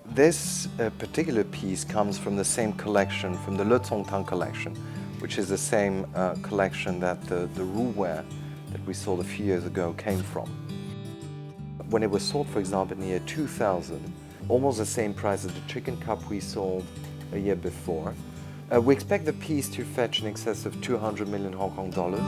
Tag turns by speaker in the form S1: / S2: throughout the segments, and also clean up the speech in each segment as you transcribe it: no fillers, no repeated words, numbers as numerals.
S1: This particular piece comes from the same collection, from the乐从堂collection, which is the same collection that the rouleware that we sold a few years ago came from. When it was sold, for example, in the year 2000, almost the same price as the chicken cup we sold a year before. We expect the piece to fetch in excess of 200 million Hong Kong dollars.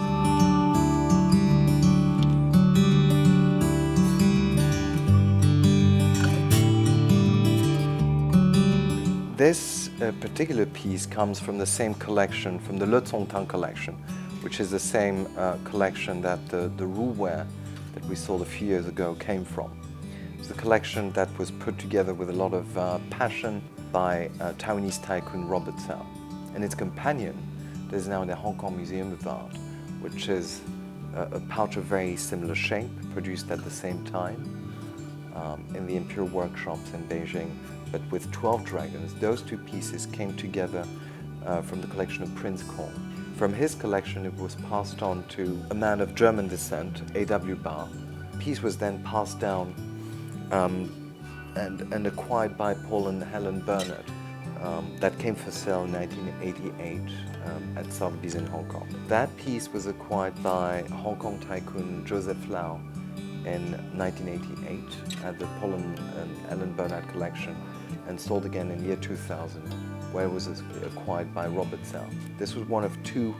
S1: This particular piece comes from the same collection, from the乐从堂collection, which is the same collection that the rouleware that we sold a few years ago came from. It's a collection that was put together with a lot of passion by Taiwanese tycoon Robert Chow. And its companion that is now in the Hong Kong Museum of Art, which is a pouch of very similar shape, produced at the same time in the Imperial workshops in Beijing, but with 12 dragons. Those two pieces came together from the collection of Prince Kong. From his collection, it was passed on to a man of German descent, A.W. Bar. The piece was then passed down and acquired by Paul and Helen Bernard. That came for sale in 1988 at Sotheby's in Hong Kong. That piece was acquired by Hong Kong tycoon Joseph Lau in 1988 at the Paul and Helen Bernard collection and sold again in the year 2000, where it was acquired by Robert Chow. This was one of two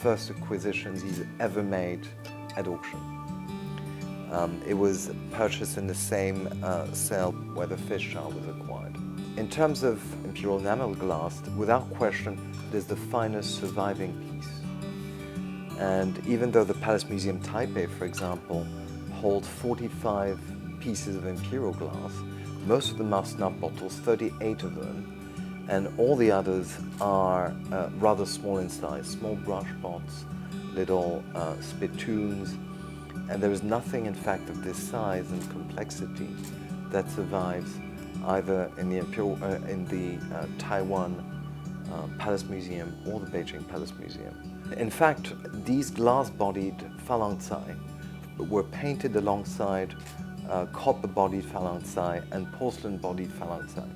S1: first acquisitions he's ever made at auction. It was purchased in the same sale where the fish jar was acquired. In terms of imperial enamel glass, without question, it is the finest surviving piece. And even though the Palace Museum Taipei, for example, holds 45 pieces of imperial glass, most of them are snuff bottles, 38 of them, and all the others are rather small in size, small brush pots, little spittoons, and there is nothing, in fact, of this size and complexity that survives either in the Taiwan Palace Museum or the Beijing Palace Museum. In fact, these glass-bodied Falangsai were painted alongside copper-bodied Falangsai and porcelain-bodied Falangsai.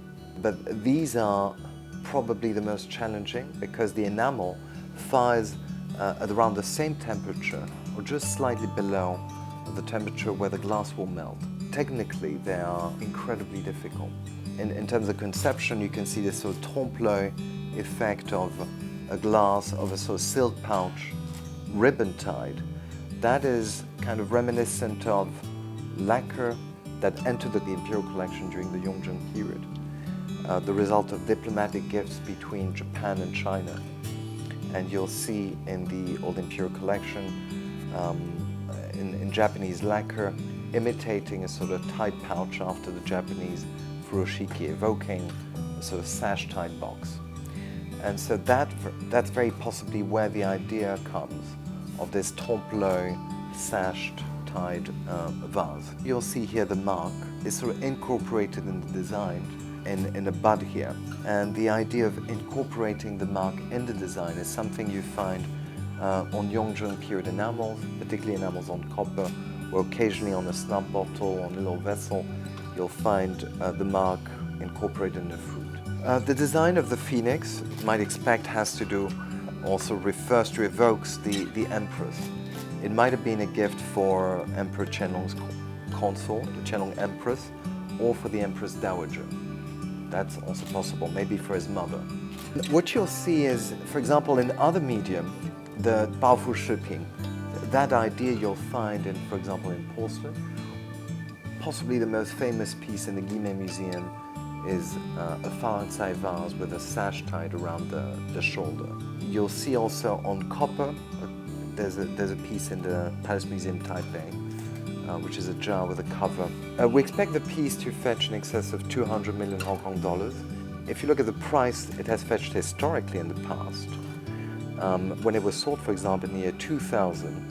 S1: But these are probably the most challenging because the enamel fires at around the same temperature or just slightly below the temperature where the glass will melt. Technically, they are incredibly difficult. In terms of conception, you can see this sort of trompe-l'oeil effect of a glass of a sort of silk pouch, ribbon-tied. That is kind of reminiscent of lacquer that entered the imperial collection during the Yongjing period, the result of diplomatic gifts between Japan and China. And you'll see in the old imperial collection, in Japanese lacquer, imitating a sort of tied pouch after the Japanese furoshiki, evoking a sort of sash-tied box. And so that's very possibly where the idea comes of this trompe-l'oeil sash-tied vase. You'll see here the mark is sort of incorporated in the design in a bud here. And the idea of incorporating the mark in the design is something you find on Yongjing period enamels, particularly enamels on copper, or occasionally on a snuff bottle, on a little vessel, you'll find the mark incorporated in the fruit. The design of the phoenix, you might expect, has to do, also refers to, evokes the empress. It might have been a gift for Emperor Qianlong's consort, the Qianlong Empress, or for the Empress Dowager. That's also possible, maybe for his mother. What you'll see is, for example, in other medium, the Baofu Shiping, that idea you'll find in, for example, in porcelain. Possibly the most famous piece in the Guimet Museum is a Falangsai vase with a sash tied around the shoulder. You'll see also on copper, there's a piece in the Palace Museum Taipei, which is a jar with a cover. We expect the piece to fetch in excess of 200 million Hong Kong dollars. If you look at the price it has fetched historically in the past, when it was sold, for example, in the year 2000,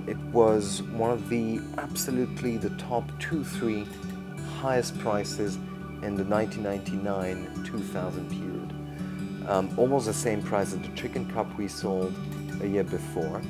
S1: it was one of the absolutely the top 2-3 highest prices in the 1999-2000 period. Almost the same price as the chicken cup we sold a year before.